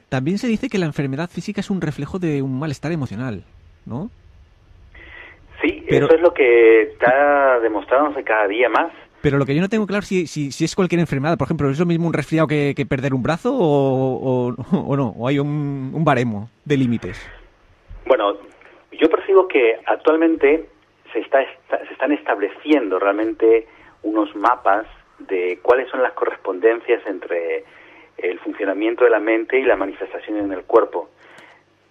También se dice que la enfermedad física es un reflejo de un malestar emocional, ¿no? Sí, Pero, eso es lo que está demostrándose cada día más. pero lo que yo no tengo claro si es cualquier enfermedad. Por ejemplo, ¿es lo mismo un resfriado que perder un brazo o no? ¿O hay un baremo de límites? Bueno, yo percibo que actualmente se están estableciendo realmente unos mapas de cuáles son las correspondencias entre el funcionamiento de la mente y la manifestación en el cuerpo.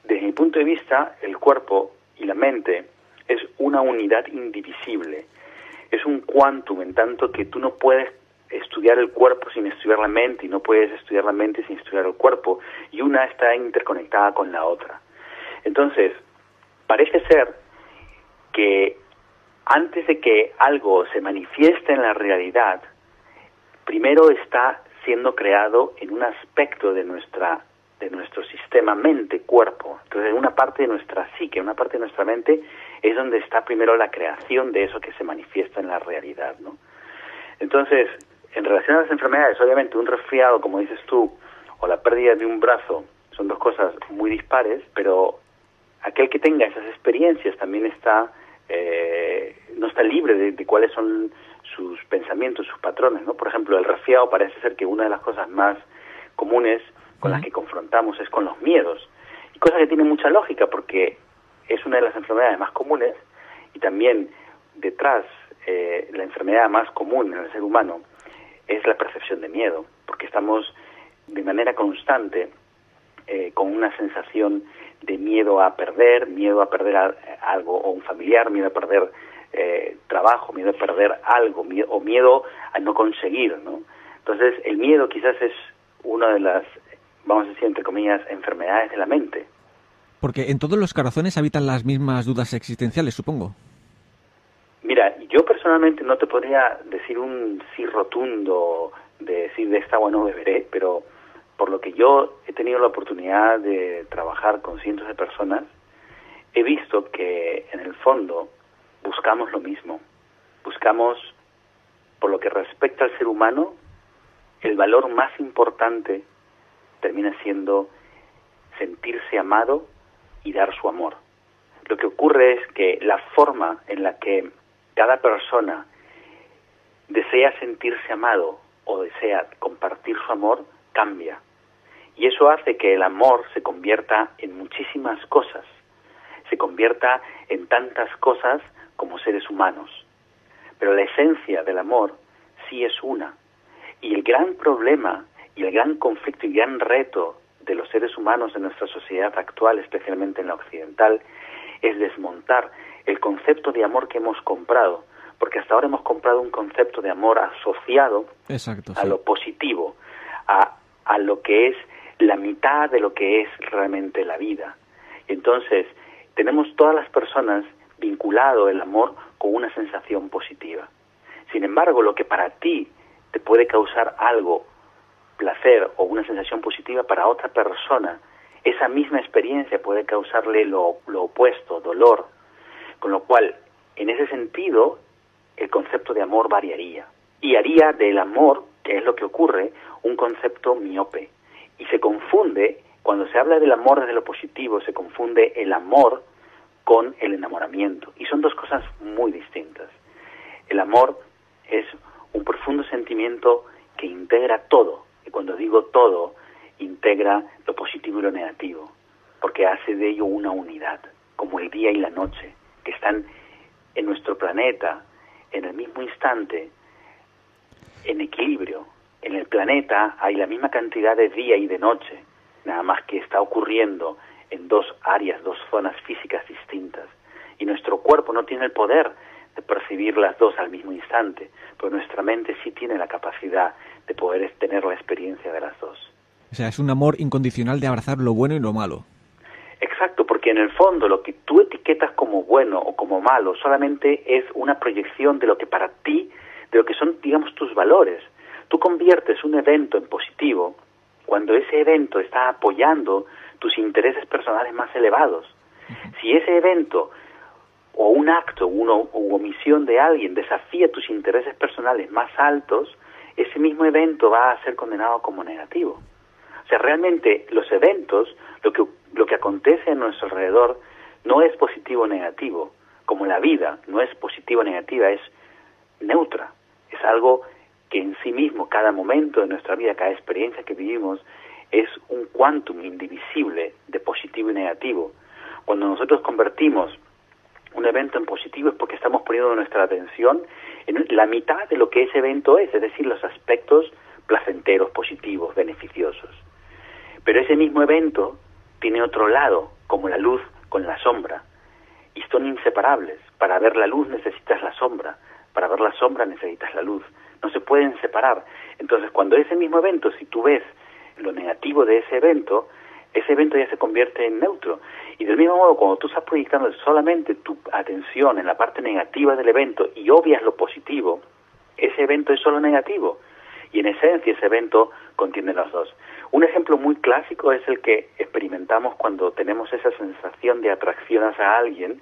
Desde mi punto de vista, el cuerpo y la mente es una unidad indivisible. Es un quantum, en tanto que tú no puedes estudiar el cuerpo sin estudiar la mente y no puedes estudiar la mente sin estudiar el cuerpo, y una está interconectada con la otra. Entonces, parece ser que antes de que algo se manifieste en la realidad, primero está siendo creado en un aspecto de nuestro sistema mente-cuerpo. Entonces, en una parte de nuestra psique, en una parte de nuestra mente, es donde está primero la creación de eso que se manifiesta en la realidad, ¿no? Entonces, en relación a las enfermedades, obviamente un resfriado, como dices tú, o la pérdida de un brazo, son dos cosas muy dispares, pero aquel que tenga esas experiencias también no está libre de cuáles son sus pensamientos, sus patrones, ¿no? Por ejemplo, el resfriado parece ser que una de las cosas más comunes con las que confrontamos es con los miedos, y cosa que tiene mucha lógica porque es una de las enfermedades más comunes, y también detrás la enfermedad más común en el ser humano es la percepción de miedo, porque estamos de manera constante con una sensación de miedo a perder algo, o un familiar, miedo a perder trabajo, miedo a perder algo, o miedo a no conseguir, ¿no? Entonces, el miedo quizás es una de las, vamos a decir, entre comillas, enfermedades de la mente. Porque en todos los corazones habitan las mismas dudas existenciales, supongo. Mira, yo personalmente no te podría decir un sí rotundo de decir de esta agua no beberé, pero por lo que yo he tenido la oportunidad de trabajar con cientos de personas, he visto que en el fondo buscamos lo mismo. Buscamos, por lo que respecta al ser humano, el valor más importante termina siendo sentirse amado y dar su amor. Lo que ocurre es que la forma en la que cada persona desea sentirse amado o desea compartir su amor cambia. Y eso hace que el amor se convierta en muchísimas cosas, se convierta en tantas cosas como seres humanos. Pero la esencia del amor sí es una. Y el gran problema y el gran conflicto y gran reto de los seres humanos en nuestra sociedad actual, especialmente en la occidental, es desmontar el concepto de amor que hemos comprado, porque hasta ahora hemos comprado un concepto de amor asociado a lo positivo, a lo que es la mitad de lo que es realmente la vida. Entonces, tenemos todas las personas vinculado el amor con una sensación positiva. Sin embargo, lo que para ti te puede causar algo, placer o una sensación positiva, para otra persona, esa misma experiencia puede causarle lo opuesto, dolor. Con lo cual, en ese sentido, el concepto de amor variaría. Y haría del amor, que es lo que ocurre, un concepto miope. Y se confunde, cuando se habla del amor desde lo positivo, se confunde el amor con el enamoramiento. Y son dos cosas muy distintas. El amor es un profundo sentimiento que integra todo. Y cuando digo todo, integra lo positivo y lo negativo, porque hace de ello una unidad, como el día y la noche, que están en nuestro planeta en el mismo instante, en equilibrio. En el planeta hay la misma cantidad de día y de noche, nada más que está ocurriendo en dos áreas, dos zonas físicas distintas. Y nuestro cuerpo no tiene el poder de percibir las dos al mismo instante, pero nuestra mente sí tiene la capacidad de poder tener la experiencia de las dos. O sea, es un amor incondicional de abrazar lo bueno y lo malo. Exacto, porque en el fondo lo que tú etiquetas como bueno o como malo solamente es una proyección de lo que para ti, de lo que son, digamos, tus valores. Tú conviertes un evento en positivo cuando ese evento está apoyando tus intereses personales más elevados. Si ese evento o un acto u omisión de alguien desafía tus intereses personales más altos, ese mismo evento va a ser condenado como negativo. O sea, realmente los eventos, lo que acontece a nuestro alrededor, no es positivo o negativo, como la vida no es positiva o negativa, es neutra. Es algo que en sí mismo, cada momento de nuestra vida, cada experiencia que vivimos, es un quantum indivisible de positivo y negativo. Cuando nosotros convertimos un evento en positivo es porque estamos poniendo nuestra atención en la mitad de lo que ese evento es decir, los aspectos placenteros, positivos, beneficiosos. Pero ese mismo evento tiene otro lado, como la luz con la sombra, y son inseparables. Para ver la luz necesitas la sombra, para ver la sombra necesitas la luz, no se pueden separar. Entonces, cuando ese mismo evento, si tú ves lo negativo de ese evento ya se convierte en neutro. Y del mismo modo, cuando tú estás proyectando solamente tu atención en la parte negativa del evento y obvias lo positivo, ese evento es solo negativo. Y en esencia ese evento contiene los dos. Un ejemplo muy clásico es el que experimentamos cuando tenemos esa sensación de atracción hacia alguien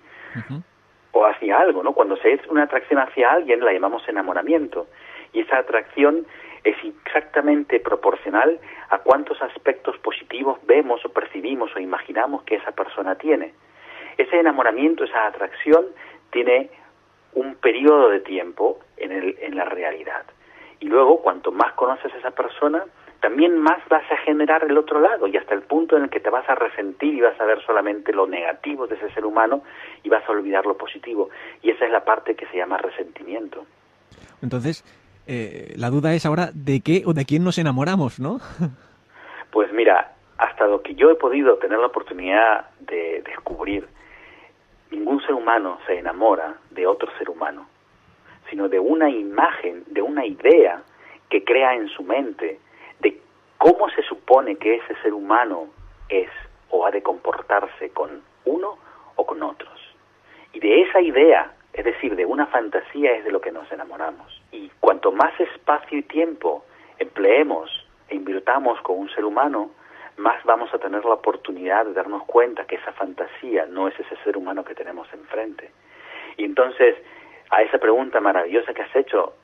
o hacia algo, ¿no? Cuando se es una atracción hacia alguien la llamamos enamoramiento. Y esa atracción es exactamente proporcional a cuántos aspectos positivos vemos o percibimos o imaginamos que esa persona tiene. Ese enamoramiento, esa atracción, tiene un periodo de tiempo en la realidad. Y luego, cuanto más conoces a esa persona, también más vas a generar el otro lado, y hasta el punto en el que te vas a resentir y vas a ver solamente lo negativo de ese ser humano y vas a olvidar lo positivo. Y esa es la parte que se llama resentimiento. Entonces, la duda es ahora de qué o de quién nos enamoramos, ¿no? Pues mira, hasta lo que yo he podido tener la oportunidad de descubrir, ningún ser humano se enamora de otro ser humano, sino de una imagen, de una idea que crea en su mente de cómo se supone que ese ser humano es o ha de comportarse con uno o con otros. Y de esa idea, es decir, de una fantasía, es de lo que nos enamoramos. Y cuanto más espacio y tiempo empleemos e invirtamos con un ser humano, más vamos a tener la oportunidad de darnos cuenta que esa fantasía no es ese ser humano que tenemos enfrente. Y entonces, a esa pregunta maravillosa que has hecho,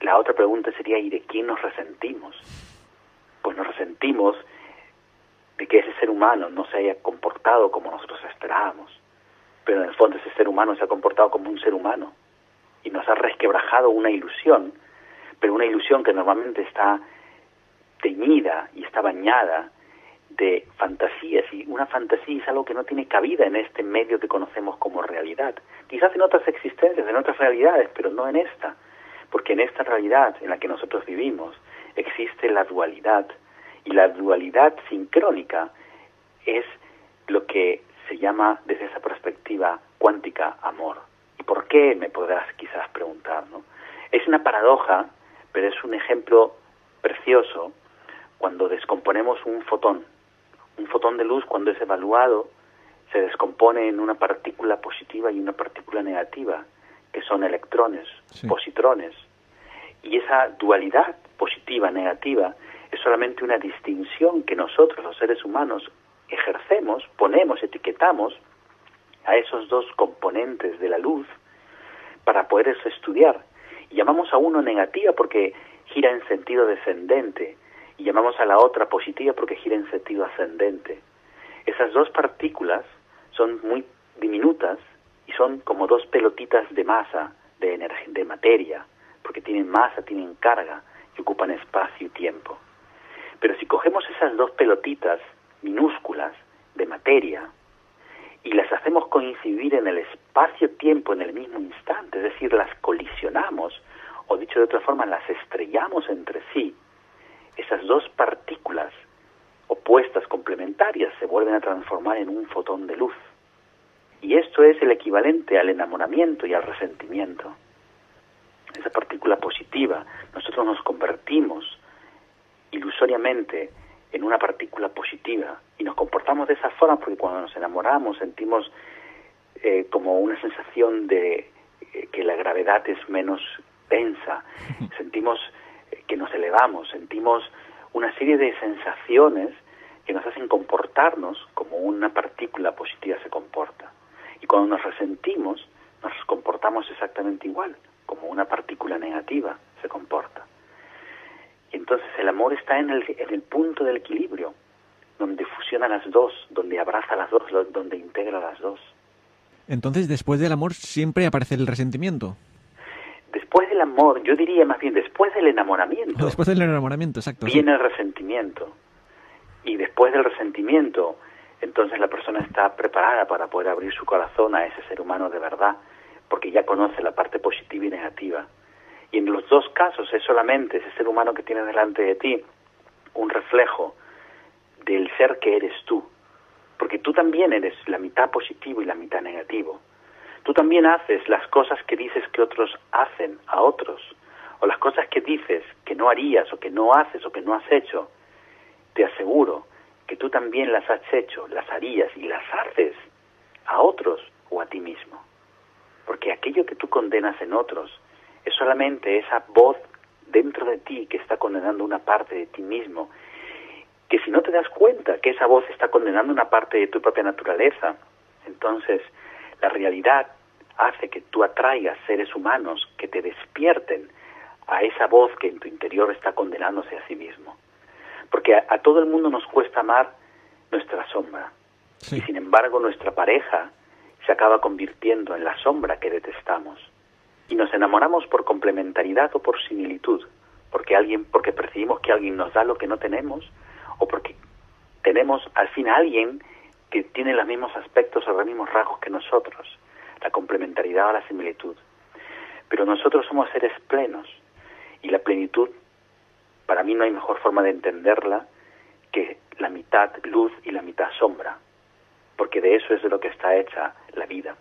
la otra pregunta sería, ¿y de quién nos resentimos? Pues nos resentimos de que ese ser humano no se haya comportado como nosotros esperábamos. Pero en el fondo ese ser humano se ha comportado como un ser humano y nos ha resquebrajado una ilusión, pero una ilusión que normalmente está teñida y está bañada de fantasías, y una fantasía es algo que no tiene cabida en este medio que conocemos como realidad. Quizás en otras existencias, en otras realidades, pero no en esta, porque en esta realidad en la que nosotros vivimos existe la dualidad, y la dualidad sincrónica es lo que se llama desde esa perspectiva cuántica amor. ¿Y por qué? Me podrás quizás preguntar, ¿no? Es una paradoja, pero es un ejemplo precioso cuando descomponemos un fotón. Un fotón de luz, cuando es evaluado, se descompone en una partícula positiva y una partícula negativa, que son electrones, sí, positrones. Y esa dualidad positiva-negativa es solamente una distinción que nosotros, los seres humanos, ejercemos, ponemos, etiquetamos a esos dos componentes de la luz para poder estudiar. Y llamamos a uno negativa porque gira en sentido descendente, y llamamos a la otra positiva porque gira en sentido ascendente. Esas dos partículas son muy diminutas y son como dos pelotitas de masa, de materia, porque tienen masa, tienen carga y ocupan espacio y tiempo. Pero si cogemos esas dos pelotitas minúsculas de materia y las hacemos coincidir en el espacio-tiempo en el mismo instante, es decir, las colisionamos, o dicho de otra forma, las estrellamos entre sí, esas dos partículas opuestas complementarias se vuelven a transformar en un fotón de luz. Y esto es el equivalente al enamoramiento y al resentimiento. Esa partícula positiva, nosotros nos convertimos ilusoriamente en una partícula positiva y nos comportamos de esa forma porque cuando nos enamoramos sentimos como una sensación de que la gravedad es menos densa, sentimos que nos elevamos, sentimos una serie de sensaciones que nos hacen comportarnos como una partícula positiva se comporta. Y cuando nos resentimos, nos comportamos exactamente igual, como una partícula negativa se comporta. Y Entonces el amor está en el punto del equilibrio, donde fusiona las dos, donde abraza las dos, donde integra las dos. Entonces, después del amor siempre aparece el resentimiento. Después del amor, yo diría más bien después del enamoramiento. O después del enamoramiento, exacto. Viene Sí. el resentimiento. Y después del resentimiento, entonces la persona está preparada para poder abrir su corazón a ese ser humano de verdad, porque ya conoce la parte positiva y negativa. Y en los dos casos es solamente ese ser humano que tiene delante de ti un reflejo del ser que eres tú. Porque tú también eres la mitad positivo y la mitad negativo. Tú también haces las cosas que dices que otros hacen a otros, o las cosas que dices que no harías, o que no haces, o que no has hecho. Te aseguro que tú también las has hecho, las harías y las haces a otros o a ti mismo. Porque aquello que tú condenas en otros es solamente esa voz dentro de ti que está condenando una parte de ti mismo, que si no te das cuenta que esa voz está condenando una parte de tu propia naturaleza, entonces la realidad hace que tú atraigas seres humanos que te despierten a esa voz que en tu interior está condenándose a sí mismo. Porque a todo el mundo nos cuesta amar nuestra sombra. Sí. Y sin embargo nuestra pareja se acaba convirtiendo en la sombra que detestamos. Y nos enamoramos por complementariedad o por similitud, porque percibimos que alguien nos da lo que no tenemos, o porque tenemos al fin a alguien que tiene los mismos aspectos o los mismos rasgos que nosotros, la complementariedad o la similitud. Pero nosotros somos seres plenos, y la plenitud, para mí no hay mejor forma de entenderla que la mitad luz y la mitad sombra, porque de eso es de lo que está hecha la vida.